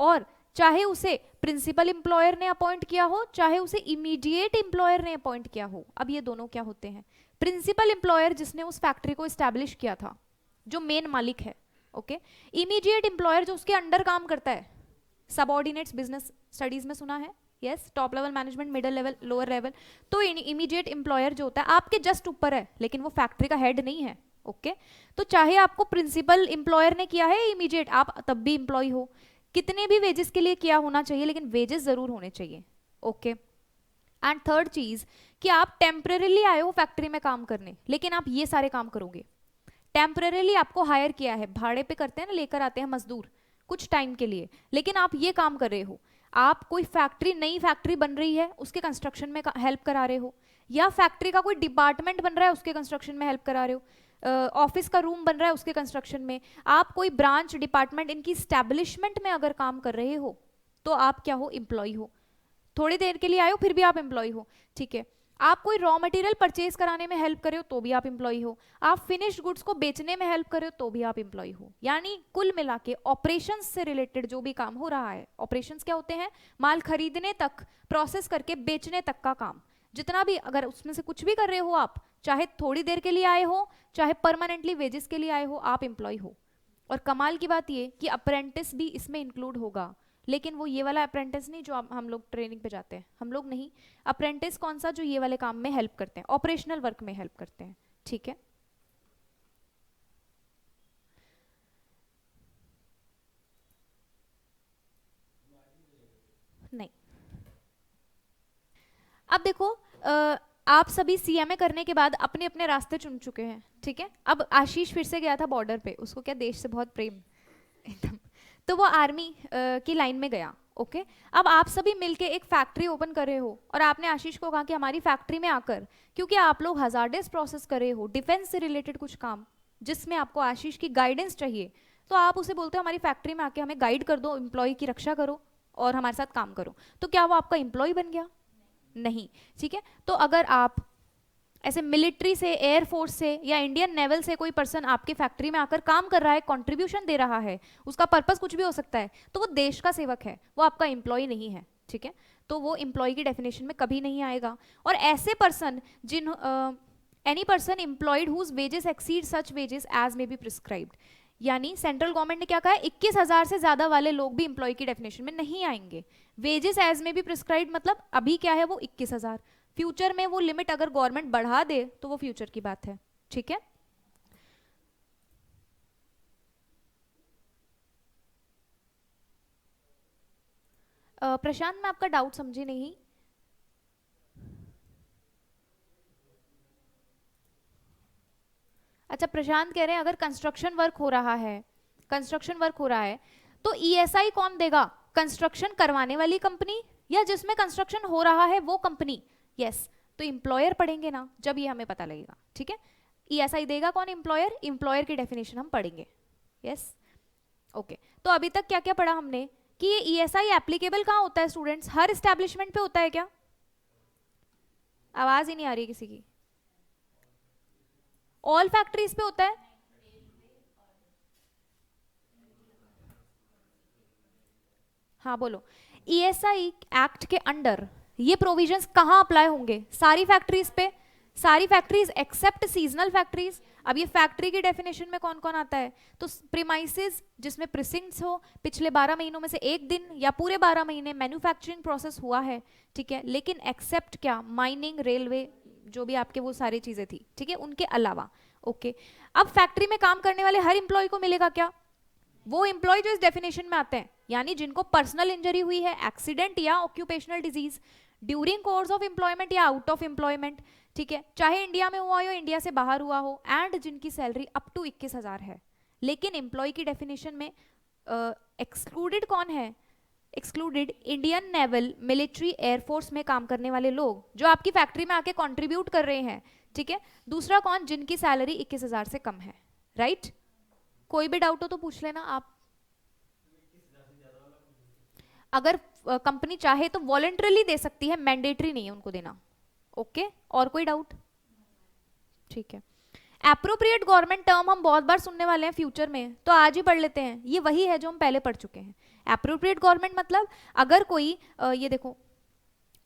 और चाहे उसे प्रिंसिपल एम्प्लॉयर ने अपॉइंट किया हो, चाहे उसे इमीडिएट एम्प्लॉयर ने अपॉइंट किया हो। अब ये दोनों क्या होते हैं? प्रिंसिपल एम्प्लॉयर जिसने उस फैक्ट्री को स्टैब्लिश किया था, जो मेन मालिक है, ओके। इमीडिएट एम्प्लॉयर जो उसके अंडर काम करता है, सबऑर्डिनेट्स बिजनेस स्टडीज में सुना है, yes, top level management, middle level, lower level. तो इमीडिएट एम्प्लॉयर जो होता है आपके जस्ट ऊपर है, लेकिन वो फैक्ट्री का हेड नहीं है, ओके। तो चाहे आपको प्रिंसिपल एम्प्लॉयर ने किया है इमीडिएट, आप तब भी एम्प्लॉय हो, कितने भी वेजेस के लिए किया होना चाहिए, लेकिन वेजेस जरूर होने चाहिए, ओके। एंड थर्ड चीज कि आप टेम्परेली आए हो फैक्ट्री में काम करने, लेकिन आप ये सारे काम करोगे। टेम्परेली आपको हायर किया है, भाड़े पे करते हैं ना, लेकर आते हैं मजदूर कुछ टाइम के लिए, लेकिन आप ये काम कर रहे हो। आप कोई फैक्ट्री, नई फैक्ट्री बन रही है उसके कंस्ट्रक्शन में हेल्प करा रहे हो, या फैक्ट्री का कोई डिपार्टमेंट बन रहा है उसके कंस्ट्रक्शन में हेल्प करा रहे हो, ऑफिस का रूम बन रहा है उसके कंस्ट्रक्शन में, आप कोई ब्रांच डिपार्टमेंट इनकी स्टैब्लिशमेंट में अगर काम कर रहे हो तो आप क्या हो? एम्प्लॉय हो। थोड़ी देर के लिए आए हो फिर भी आप एम्प्लॉय हो, ठीक है। आप कोई रॉ मटेरियल परचेज कराने में हेल्प करे हो तो भी आप एम्प्लॉय हो, आप फिनिश्ड गुड्स को बेचने में हेल्प करे हो तो भी आप एम्प्लॉय हो। यानी कुल मिला के ऑपरेशंस से रिलेटेड जो भी काम हो रहा है, ऑपरेशंस क्या होते हैं? माल खरीदने तक, प्रोसेस करके बेचने तक का काम, जितना भी, अगर उसमें से कुछ भी कर रहे हो आप, चाहे थोड़ी देर के लिए आए हो, चाहे परमानेंटली वेजेस के लिए आए हो, आप एम्प्लॉय हो। और कमाल की बात ये कि अप्रेंटिस भी इसमें इंक्लूड होगा, लेकिन वो ये वाला अप्रेंटिस नहीं जो हम लोग ट्रेनिंग पे जाते हैं, हम लोग नहीं। अप्रेंटिस कौन सा? जो ये वाले काम में हेल्प करते हैं, ऑपरेशनल वर्क में हेल्प करते हैं, ठीक है। नहीं। अब देखो आप सभी सीएमए करने के बाद अपने अपने रास्ते चुन चुके हैं, ठीक है। अब आशीष फिर से गया था बॉर्डर पे, उसको क्या देश से बहुत प्रेम एकदम, तो वो आर्मी की लाइन में गया, ओके। अब आप सभी मिलके एक फैक्ट्री ओपन कर रहे हो और आपने आशीष को कहा कि हमारी फैक्ट्री में आकर, क्योंकि आप लोग हजार्डस प्रोसेस कर रहे हो, डिफेंस से रिलेटेड कुछ काम जिसमें आपको आशीष की गाइडेंस चाहिए, तो आप उसे बोलते हो हमारी फैक्ट्री में आके हमें गाइड कर दो, एम्प्लॉय की रक्षा करो और हमारे साथ काम करो, तो क्या वो आपका एम्प्लॉय बन गया? नहीं, ठीक है। तो अगर आप ऐसे मिलिट्री से, एयरफोर्स से या इंडियन नेवल से कोई पर्सन आपके फैक्ट्री में आकर काम कर रहा है, कंट्रीब्यूशन दे रहा है, उसका पर्पस कुछ भी हो सकता है, तो वो देश का सेवक है, वो आपका एम्प्लॉय नहीं है, ठीक है। तो वो एम्प्लॉय की डेफिनेशन में कभी नहीं आएगा। और ऐसे पर्सन जिन any person employed whose wages exceed such wages as may be prescribed, यानी सेंट्रल गवर्नमेंट ने क्या कहा है, 21,000 से ज्यादा वाले लोग भी एम्प्लॉय की डेफिनेशन में नहीं आएंगे। वेजेस एज में भी प्रिस्क्राइब्ड मतलब अभी क्या है वो 21,000, फ्यूचर में वो लिमिट अगर गवर्नमेंट बढ़ा दे तो वो फ्यूचर की बात है, ठीक है। प्रशांत मैं आपका डाउट समझी नहीं। अच्छा, प्रशांत कह रहे हैं अगर कंस्ट्रक्शन वर्क हो रहा है, कंस्ट्रक्शन वर्क हो रहा है तो ईएसआई कौन देगा? कंस्ट्रक्शन करवाने वाली कंपनी या जिसमें कंस्ट्रक्शन हो रहा है वो कंपनी? यस, तो एम्प्लॉयर पढ़ेंगे ना जब ये हमें पता लगेगा, ठीक है। ईएसआई देगा कौन? एम्प्लॉयर। एम्प्लॉयर की डेफिनेशन हम पढ़ेंगे, यस, ओके। तो अभी तक क्या क्या पढ़ा हमने कि ये ईएसआई एप्लीकेबल कहाँ होता है स्टूडेंट्स? हर एस्टेब्लिशमेंट पे होता है क्या? आवाज ही नहीं आ रही किसी की। ऑल फैक्ट्रीज पे होता है? हाँ बोलो। ईएसआई एक्ट के अंडर ये प्रोविजंस कहाँ अप्लाई होंगे? सारी फैक्ट्रीज पे, सारी फैक्ट्रीज एक्सेप्ट सीजनल फैक्ट्रीज। अब ये फैक्ट्री की डेफिनेशन में कौन कौन आता है? तो प्रीमाइसेस जिसमें प्रिसिंक्ट्स हो, पिछले 12 महीनों में से एक दिन या पूरे 12 महीने मैन्युफैक्चरिंग प्रोसेस हुआ है, ठीक है। लेकिन एक्सेप्ट क्या? माइनिंग, रेलवे, जो भी आपके वो सारी चीजें थी, ठीक है, उनके अलावा, ओके। अब फैक्ट्री में काम करने वाले हर एम्प्लॉय को मिलेगा क्या? वो एम्प्लॉय जो इस डेफिनेशन में आते हैं, यानी जिनको पर्सनल इंजरी हुई है, एक्सीडेंट या occupational disease during course of employment या आउट ऑफ एम्प्लॉयमेंट, ठीक है, चाहे इंडिया में हुआ हो इंडिया से बाहर हुआ हो, एंड जिनकी सैलरी अप टू 21,000 है। लेकिन एम्प्लॉय की डेफिनेशन में एक्सक्लूडेड कौन है? Excluded Indian naval, military, air force में काम करने वाले लोग जो आपकी फैक्ट्री में आके कंट्रीब्यूट कर रहे हैं, ठीक है। दूसरा कौन? जिनकी सैलरी 21,000 से कम है, राइट। कोई भी डाउट हो तो पूछ लेना आप। अगर कंपनी चाहे तो वॉलंटरली दे सकती है, मैंडेटरी नहीं है उनको देना, ओके। और कोई डाउट? ठीक है। एप्रोप्रिएट गवर्नमेंट टर्म हम बहुत बार सुनने वाले हैं फ्यूचर में, तो आज ही पढ़ लेते हैं। ये वही है जो हम पहले पढ़ चुके हैं। एप्रोप्रिएट गवर्नमेंट मतलब अगर कोई ये देखो,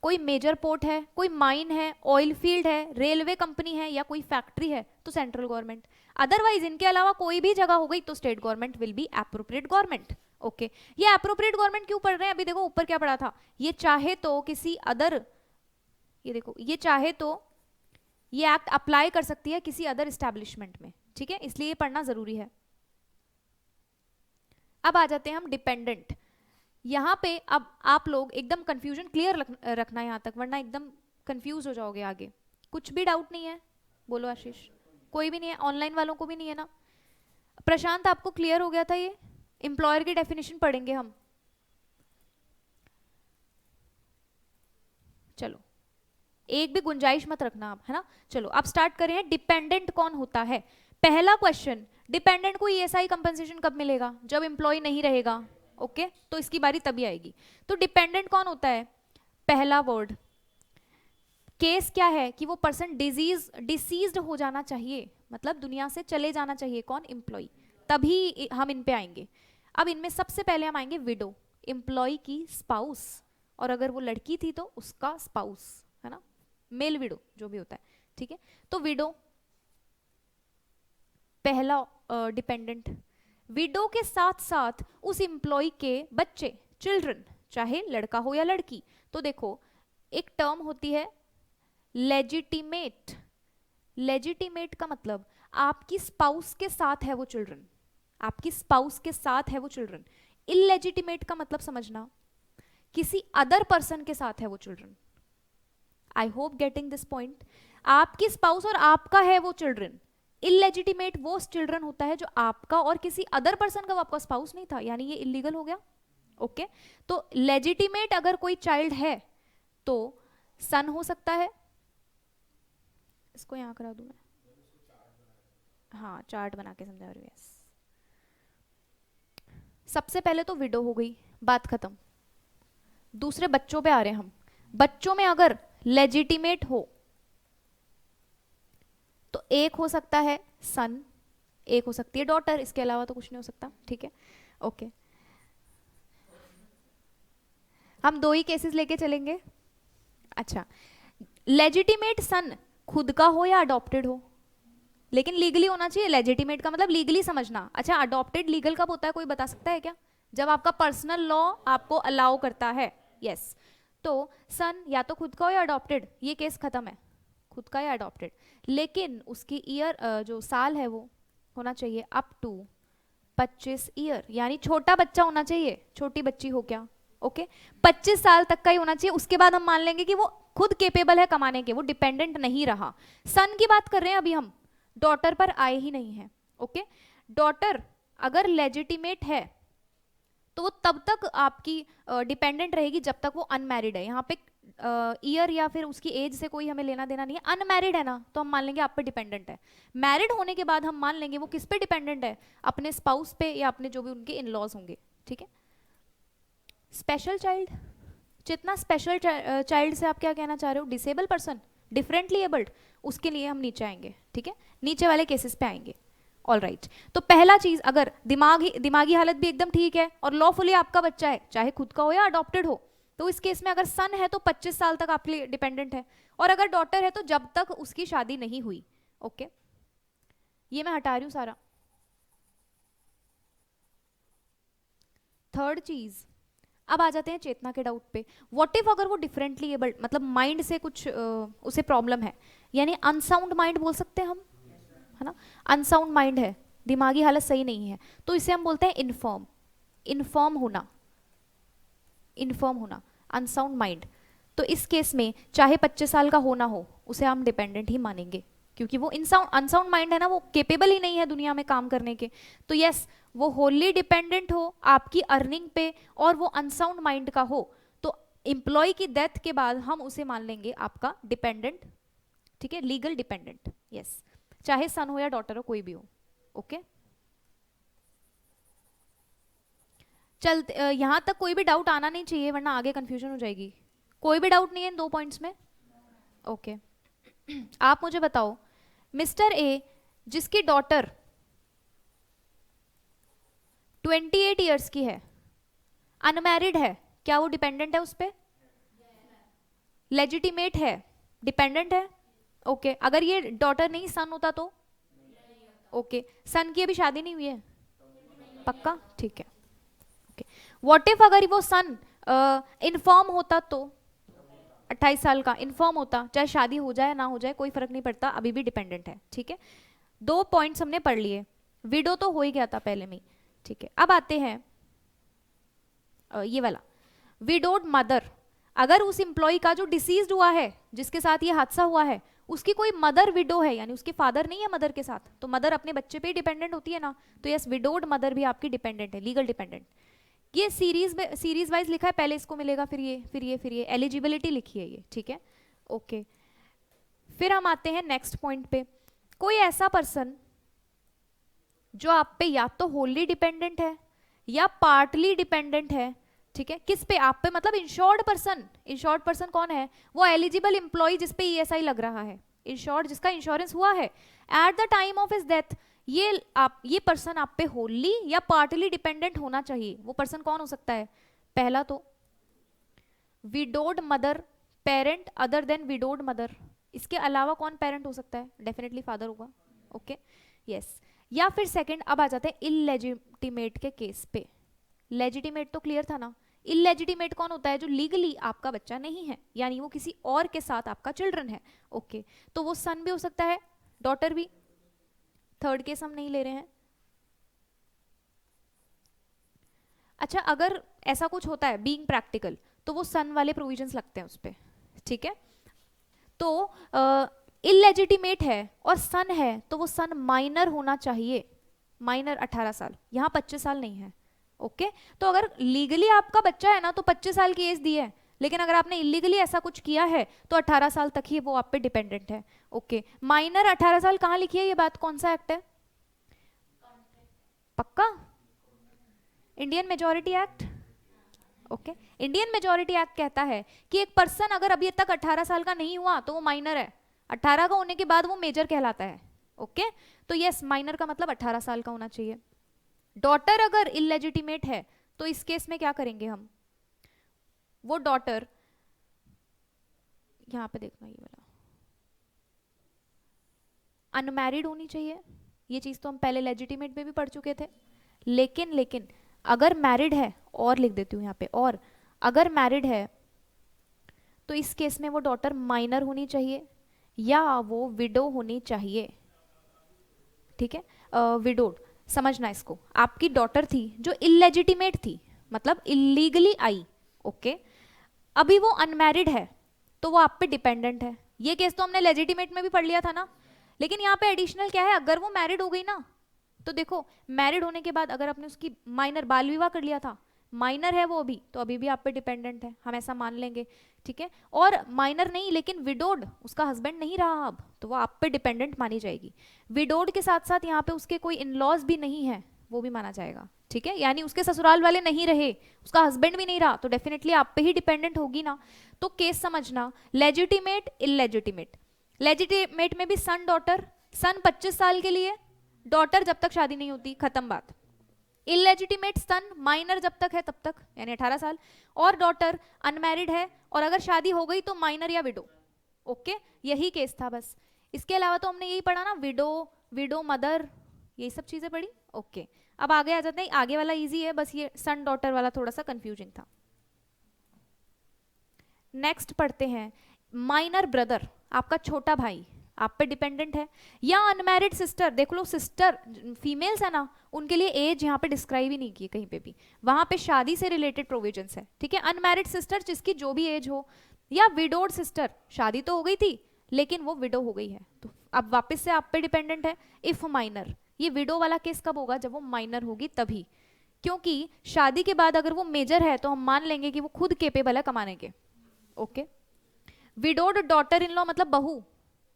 कोई मेजर पोर्ट है, कोई माइन है, ऑयल फील्ड है, रेलवे कंपनी है या कोई फैक्ट्री है तो सेंट्रल गवर्नमेंट, अदरवाइज इनके अलावा कोई भी जगह हो गई तो state government will be appropriate government, okay. ये एप्रोप्रिएट गवर्नमेंट क्यों पढ़ रहे हैं? अभी देखो ऊपर क्या पढ़ा था, ये चाहे तो किसी अदर, ये देखो, ये चाहे तो ये एक्ट अप्लाई कर सकती है किसी अदर एस्टैब्लिशमेंट में, ठीक है, इसलिए ये पढ़ना जरूरी है। अब आ जाते हैं हम डिपेंडेंट। यहाँ पे अब आप लोग एकदम कंफ्यूजन क्लियर रखना यहाँ तक, वरना एकदम कंफ्यूज हो जाओगे आगे। कुछ भी डाउट नहीं है? बोलो आशीष। कोई भी नहीं है? ऑनलाइन वालों को भी नहीं है ना? प्रशांत आपको क्लियर हो गया था? ये एम्प्लॉयर की डेफिनेशन पढ़ेंगे हम, चलो एक भी गुंजाइश मत रखना आप, है ना। चलो अब स्टार्ट करें। डिपेंडेंट कौन होता है? पहला क्वेश्चन, डिपेंडेंट को ईएसआई कंपनसेशन कब मिलेगा? जब एम्प्लॉय नहीं रहेगा, ओके, तो इसकी बारी तभी आएगी। तो डिपेंडेंट कौन होता है? पहला वर्ड, केस क्या है कि वो पर्सन डिसीज्ड हो जाना चाहिए, मतलब दुनिया से चले जाना चाहिए, कौन? एम्प्लॉय, तभी हम इन पे आएंगे। अब इनमें सबसे पहले हम आएंगे विडो, एम्प्लॉय की स्पाउस, और अगर वो लड़की थी तो उसका स्पाउस, है ना, मेल विडो जो भी होता है, ठीक है। तो विडो पहला डिपेंडेंट। विडो के साथ साथ उस एम्प्लॉय के बच्चे, चिल्ड्रन, चाहे लड़का हो या लड़की। तो देखो एक टर्म होती है लेजिटिमेट। लेजिटिमेट का मतलब आपकी स्पाउस के साथ है वो चिल्ड्रन, आपकी स्पाउस के साथ है वो चिल्ड्रन। इलेजिटिमेट का मतलब समझना किसी अदर पर्सन के साथ है वो children. I hope getting this point. आपकी स्पाउस और आपका है वो चिल्ड्रन। इलेजिटिमेट वो चिल्ड्रन होता है जो आपका और किसी अदर पर्सन का, वो आपका स्पाउस नहीं था, यानी ये इलीगल हो गया। ओके तो लेजिटिमेट अगर कोई चाइल्ड है तो सन हो सकता है, इसको यहां करा दूं मैं, हाँ चार्ट बना के समझा रही हूँ। यस, सबसे पहले तो विडो हो गई, बात खत्म। दूसरे बच्चों पे आ रहे हैं हम। बच्चों में अगर लेजिटिमेट हो तो एक हो सकता है सन, एक हो सकती है डॉटर, इसके अलावा तो कुछ नहीं हो सकता। ठीक है, ओके हम दो ही केसेस लेके चलेंगे। अच्छा, लेजिटिमेट सन खुद का हो या अडॉप्टेड हो, लेकिन लीगली होना चाहिए। लेजिटिमेट का मतलब लीगली समझना। अच्छा, अडॉप्टेड लीगल कब होता है, कोई बता सकता है क्या? जब आपका पर्सनल लॉ आपको अलाउ करता है। यस, तो सन या तो खुद का हो या अडॉप्टेड, ये केस खत्म है, खुद का या अडॉप्टेड। लेकिन उसकी ईयर जो साल है वो होना चाहिए अप टू 25 ईयर, यानी छोटा बच्चा होना चाहिए, छोटी बच्ची हो क्या। ओके 25 साल तक का ही होना चाहिए, उसके बाद हम मान लेंगे कि वो खुद केपेबल है कमाने के, वो डिपेंडेंट नहीं रहा। सन की बात कर रहे हैं अभी हम, डॉटर पर आए ही नहीं है। ओके डॉटर अगर लेजिटिमेट है तो वो तब तक आपकी डिपेंडेंट रहेगी जब तक वो अनमैरिड है। यहाँ पे ईयर या फिर उसकी एज से कोई हमें लेना देना नहीं है। अनमैरिड है ना तो हम मान लेंगे आप पे डिपेंडेंट है। मैरिड होने के बाद हम मान लेंगे वो किस पे डिपेंडेंट है, अपने स्पाउस पे या अपने जो भी उनके इन लॉज होंगे। ठीक है, स्पेशल चाइल्ड, जितना स्पेशल चाइल्ड से आप क्या कहना चाह रहे हो, डिसेबल पर्सन, डिफरेंटली एबल्ड, उसके लिए हम नीचे आएंगे। ठीक है, नीचे वाले केसेस पे आएंगे। ऑल राइट, तो पहला चीज, अगर दिमागी हालत भी एकदम ठीक है और लॉफुली आपका बच्चा है, चाहे खुद का हो या अडॉप्टेड हो, तो इस केस में अगर सन है तो 25 साल तक आपके लिए डिपेंडेंट है, और अगर डॉटर है तो जब तक उसकी शादी नहीं हुई। ओके ये मैं हटा रही हूं सारा। थर्ड चीज, अब आ जाते हैं चेतना के डाउट पे। व्हाट इफ अगर वो डिफरेंटली एबल्ड, मतलब माइंड से कुछ उसे प्रॉब्लम है, यानी अनसाउंड माइंड बोल सकते हैं हम, है ना, अनसाउंड माइंड है, दिमागी हालत सही नहीं है, तो इसे हम बोलते हैं इनफॉर्म। इनफॉर्म होना, इनफॉर्म होना, अनसाउंड माइंड। तो इस केस में चाहे 25 साल का हो ना हो, उसे हम डिपेंडेंट ही मानेंगे, क्योंकि वो अनसाउंड माइंड है ना, वो केपेबल ही नहीं है दुनिया में काम करने के। तो यस, वो होली डिपेंडेंट हो आपकी अर्निंग पे और वो अनसाउंड माइंड का हो, तो एम्प्लॉय की डेथ के बाद हम उसे मान लेंगे आपका डिपेंडेंट। ठीक है, लीगल डिपेंडेंट। यस, चाहे सन हो या डॉटर हो, कोई भी हो। ओके चलते, यहां तक कोई भी डाउट आना नहीं चाहिए वरना आगे कंफ्यूजन हो जाएगी। कोई भी डाउट नहीं है इन 2 पॉइंट्स में? ओके आप मुझे बताओ, मिस्टर ए जिसकी डॉटर 28 ईयर्स की है, अनमैरिड है, क्या वो डिपेंडेंट है उस पर? लेजिटिमेट है, डिपेंडेंट है। ओके अगर ये डॉटर नहीं सन होता तो? ओके सन की अभी शादी नहीं हुई है, पक्का? ठीक है। ओके व्हाट इफ अगर वो सन इन्फॉर्म होता तो? 28 साल का इन्फॉर्म होता, चाहे शादी हो जाए ना हो जाए कोई फर्क नहीं पड़ता, अभी भी डिपेंडेंट है। ठीक है, 2 पॉइंट्स हमने पढ़ लिए। विडो तो हो ही गया था पहले में। ठीक है, अब आते हैं ये वाला, विडोड मदर। अगर उस एम्प्लॉय का जो डिसीज्ड हुआ है, जिसके साथ ये हादसा हुआ है, उसकी कोई मदर विडो है, यानी उसके फादर नहीं है मदर के साथ, तो मदर अपने बच्चे पे डिपेंडेंट होती है ना, तो यस विडोड मदर भी आपकी डिपेंडेंट है, लीगल डिपेंडेंट। ये सीरीज वाइज लिखा है, पहले इसको मिलेगा फिर ये फिर ये फिर ये, एलिजिबिलिटी लिखी है ये। ठीक है, ओके फिर हम आते हैं नेक्स्ट पॉइंट पे। कोई ऐसा पर्सन जो आप पे या तो होली डिपेंडेंट है या पार्टली डिपेंडेंट है। ठीक है, किस पे? आप पे, मतलब इंश्योर्ड पर्सन। इंश्योर्ड पर्सन कौन है? वो एलिजिबल एम्प्लॉय जिस पे ईएसआई लग रहा है, इंश्योर्ड जिसका इंश्योरेंस हुआ है at the time of his death. ये पर्सन आप पे होली या पार्टली डिपेंडेंट होना चाहिए। वो पर्सन कौन हो सकता है? पहला तो widowed mother, parent other than widowed mother. इसके अलावा कौन पेरेंट हो सकता है? डेफिनेटली फादर होगा। ओके यस, या फिर सेकंड, अब आ जाते हैं इलेजिटिमेट के केस पे। लेजिटिमेट तो क्लियर था ना, इलेजिटिमेट कौन होता है? जो लीगली आपका बच्चा नहीं है, यानी वो किसी और के साथ आपका चिल्ड्रन है। ओके तो वो सन भी हो सकता है, डॉटर भी। थर्ड केस हम नहीं ले रहे हैं। अच्छा अगर ऐसा कुछ होता है बीइंग प्रैक्टिकल, तो वो सन वाले प्रोविजंस लगते हैं उस पर, ठीक है। तो इलेजिटिमेट है और सन है तो वो सन माइनर होना चाहिए, माइनर 18 साल, यहाँ 25 साल नहीं है, ओके। तो अगर लीगली आपका बच्चा है ना तो 25 साल की एज दी है, लेकिन अगर आपने इलीगली ऐसा कुछ किया है तो 18 साल तक ही वो आप पे डिपेंडेंट है, ओके। माइनर 18 साल कहाँ लिखी है ये बात, कौन सा एक्ट है? पक्का? Indian majority act, okay. Indian majority act कहता है कि एक पर्सन अगर अभी तक 18 साल का नहीं हुआ तो वो माइनर है, 18 का होने के बाद वो मेजर कहलाता है, ओके। तो यस, माइनर का मतलब 18 साल का होना चाहिए। डॉटर अगर इलेजिटिमेट है तो इस केस में क्या करेंगे हम, वो डॉटर, यहां पे देखना ये वाला, अनमैरिड होनी चाहिए, ये चीज तो हम पहले लेजिटिमेट में भी पढ़ चुके थे। लेकिन अगर मैरिड है, और लिख देती हूं यहाँ पे, और अगर मैरिड है तो इस केस में वो डॉटर माइनर होनी चाहिए या वो विडो होनी चाहिए, ठीक है। विडोड, समझना इसको, आपकी डॉटर थी जो इलेजिटिमेट थी, मतलब इलीगली आई, ओके। अभी वो अनमैरिड है तो वो आप पे डिपेंडेंट है, ये केस तो हमने लेजिटिमेट में भी पढ़ लिया था ना। लेकिन यहाँ पे एडिशनल क्या है, अगर वो मैरिड हो गई ना, तो देखो मैरिड होने के बाद अगर आपने उसकी माइनर बाल विवाह कर लिया था, माइनर है वो अभी, तो अभी भी आप पे डिपेंडेंट है, हम ऐसा मान लेंगे, ठीक है। और माइनर नहीं लेकिन विडोड, उसका हस्बैंड नहीं रहा अब, तो वो आप पे डिपेंडेंट मानी जाएगी। विडोड के साथ साथ यहाँ पे उसके कोई इनलॉज भी नहीं है, वो भी माना जाएगा, ठीक है। यानी उसके ससुराल वाले नहीं रहे, उसका हस्बैंड भी नहीं रहा, तो डेफिनेटली आप पे ही डिपेंडेंट होगी ना। तो केस समझना, लेजिटिमेट इलेजिटिमेट, लेजिटिमेट में भी सन डॉटर, सन 25 साल के लिए, डॉटर जब तक शादी नहीं होती, खत्म बात। इलेजिटिमेट सन माइनर जब तक है तब तक, यानी 18 साल, और डॉटर अनमैरिड है और अगर शादी हो गई तो माइनर या विडो, ओके। यही केस था बस, इसके अलावा तो हमने यही पढ़ा ना, विडो, विडो मदर, यही सब चीजें पढ़ी, ओके। अब आगे आ जाते हैं, आगे वाला इजी है, बस ये सन डॉटर वाला थोड़ा सा कंफ्यूजिंग था। नेक्स्ट पढ़ते हैं, माइनर ब्रदर, आपका छोटा भाई आप पे डिपेंडेंट है, या अनमैरिड सिस्टर, देख लो सिस्टर फीमेल्स है ना, उनके लिए एज यहाँ पे डिस्क्राइब ही नहीं की कहीं पे भी, वहां पे शादी से रिलेटेड प्रोविजंस है, ठीक है। अनमैरिड सिस्टर जिसकी जो भी एज हो, या विडोड सिस्टर, शादी तो हो गई थी लेकिन वो विडो हो गई है, तो अब वापस से आप पे डिपेंडेंट है। इफ माइनर, ये विडो वाला केस कब होगा, जब वो माइनर होगी तभी, क्योंकि शादी के बाद अगर वो मेजर है तो हम मान लेंगे कि वो खुद केपेबल है कमाने के, okay. Widowed daughter in law मतलब बहू,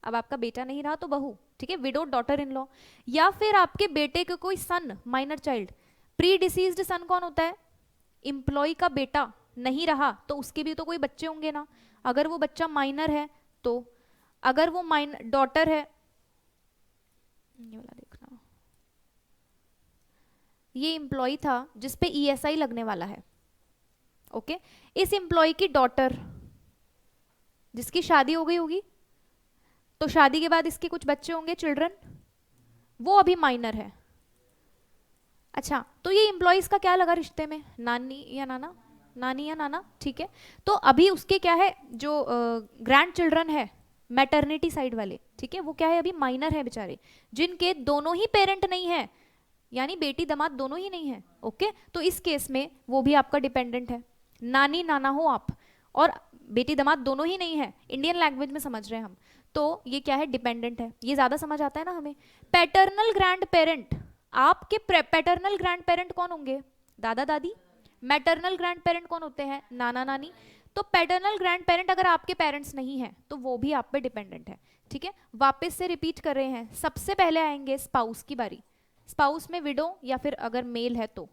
अब आपका बेटा नहीं रहा तो बहू, ठीक है, विडोड डॉटर इन लॉ, या फिर आपके बेटे के कोई सन, माइनर चाइल्ड। प्री डिसीज्ड सन कौन होता है, इंप्लॉय का बेटा नहीं रहा तो उसके भी तो कोई बच्चे होंगे ना, अगर वो बच्चा माइनर है तो, अगर वो माइनर डॉटर है, ये वाला देखना, ये इंप्लॉय था जिसपे ईएसआई लगने वाला है, ओके। इस इंप्लॉय की डॉटर जिसकी शादी हो गई होगी, तो शादी के बाद इसके कुछ बच्चे होंगे, चिल्ड्रन, वो अभी माइनर है। अच्छा, तो ये एम्प्लॉइज का क्या लगा रिश्ते में, नानी या नाना, नानी या नाना, ठीक है। तो अभी उसके क्या है, जो ग्रैंड चिल्ड्रन है मैटरनिटी साइड वाले, ठीक है, वो क्या है, अभी माइनर है बेचारे, जिनके दोनों ही पेरेंट नहीं है, यानी बेटी दामाद दोनों ही नहीं है, ओके। तो इस केस में वो भी आपका डिपेंडेंट है, नानी नाना हो आप और बेटी दामाद दोनों ही नहीं है, इंडियन लैंग्वेज में समझ रहे हैं हम, तो ये क्या है, डिपेंडेंट है, ये ज्यादा समझ आता है ना हमें। पैटर्नल ग्रैंड पेरेंट, आपके पैटर्नल ग्रैंड पेरेंट कौन होंगे, दादा दादी। मैटरनल ग्रैंड पेरेंट कौन होते हैं, नाना नानी। तो पैटर्नल ग्रैंड पेरेंट अगर आपके पेरेंट्स नहीं है तो वो भी आप पे डिपेंडेंट है, ठीक है। वापस से रिपीट कर रहे हैं, सबसे पहले आएंगे स्पाउस की बारी, स्पाउस में विडो या फिर अगर मेल है तो,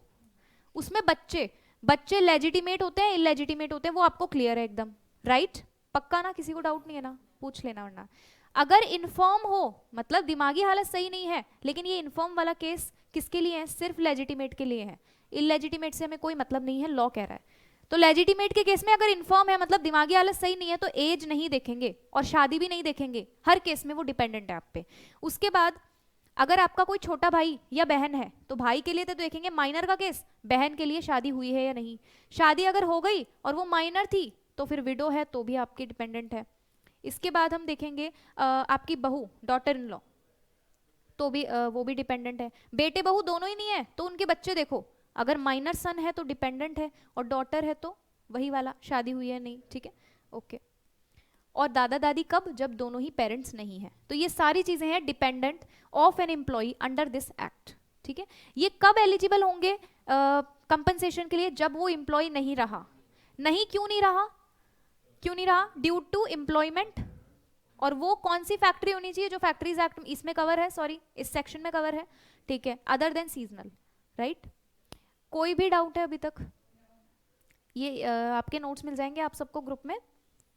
उसमें बच्चे, बच्चे लेजिटिमेट होते हैं इलेजिटिमेट होते हैं, वो आपको क्लियर है एकदम, राइट, पक्का ना, किसी को डाउट नहीं है ना, पूछ लेना वरना। अगर इन्फॉर्म हो मतलब दिमागी हालत सही नहीं है, लेकिन ये इन्फॉर्म वाला केस किसके लिए है, सिर्फ लेजिटिमेट के लिए है, इलेजिटिमेट से हमें कोई मतलब नहीं है, लॉ कह रहा है। तो लेजिटिमेट के केस में अगर इन्फॉर्म है मतलब दिमागी हालत सही नहीं है तो एज नहीं देखेंगे और शादी भी नहीं देखेंगे, हर केस में वो डिपेंडेंट है आप पे। उसके बाद अगर आपका कोई छोटा भाई या बहन है तो भाई के लिए तो देखेंगे माइनर का केस, बहन के लिए शादी हुई है या नहीं, शादी अगर हो गई और वो माइनर थी तो फिर विडो है तो भी आपकी डिपेंडेंट है। इसके बाद हम देखेंगे आपकी बहू, डॉटर इन लॉ, तो भी वो भी डिपेंडेंट है। बेटे बहू दोनों ही नहीं है तो उनके बच्चे देखो, अगर माइनर सन है तो डिपेंडेंट है और डॉटर है तो वही वाला, शादी हुई है नहीं, ठीक है, ओके। और दादा दादी कब? जब दोनों ही पेरेंट्स नहीं हैं। तो ये सारी चीजें हैं dependent of an employ under this act, ठीक है। ये कब एलिजिबल होंगे कंपनसेशन के लिए? जब वो एम्प्लॉय नहीं रहा। नहीं क्यों नहीं रहा? क्यों नहीं रहा? Due to employment. और वो कौन सी फैक्ट्री होनी चाहिए जो फैक्ट्रीज एक्ट इसमें कवर है, सॉरी इस सेक्शन में कवर है, ठीक है, अदर देन सीजनल, राइट। कोई भी डाउट है अभी तक? ये आपके नोट्स मिल जाएंगे आप सबको ग्रुप में,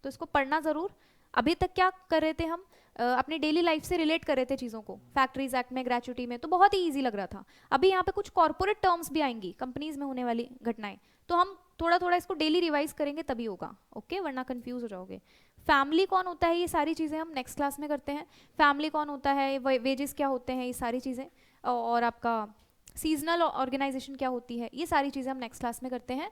तो इसको पढ़ना जरूर। अभी तक क्या कर रहे थे हम? अपनी डेली लाइफ से रिलेट कर रहे थे चीज़ों को, फैक्ट्रीज एक्ट में, ग्रेचुटी में, तो बहुत ही इजी लग रहा था। अभी यहाँ पे कुछ कॉर्पोरेट टर्म्स भी आएंगी, कंपनीज में होने वाली घटनाएं, तो हम थोड़ा थोड़ा इसको डेली रिवाइज करेंगे तभी होगा, ओके, वरना कंफ्यूज हो जाओगे। फैमिली कौन होता है, ये सारी चीज़ें हम नेक्स्ट क्लास में करते हैं। फैमिली कौन होता है, वेजेस क्या होते हैं, ये सारी चीज़ें, और आपका सीजनल ऑर्गेनाइजेशन क्या होती है, ये सारी चीज़ें हम नेक्स्ट क्लास में करते हैं,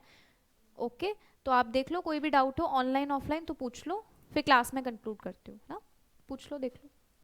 ओके। तो आप देख लो, कोई भी डाउट हो ऑनलाइन ऑफलाइन तो पूछ लो, फिर क्लास में कंक्लूड करती हूँ ना, पूछ लो, देख लो।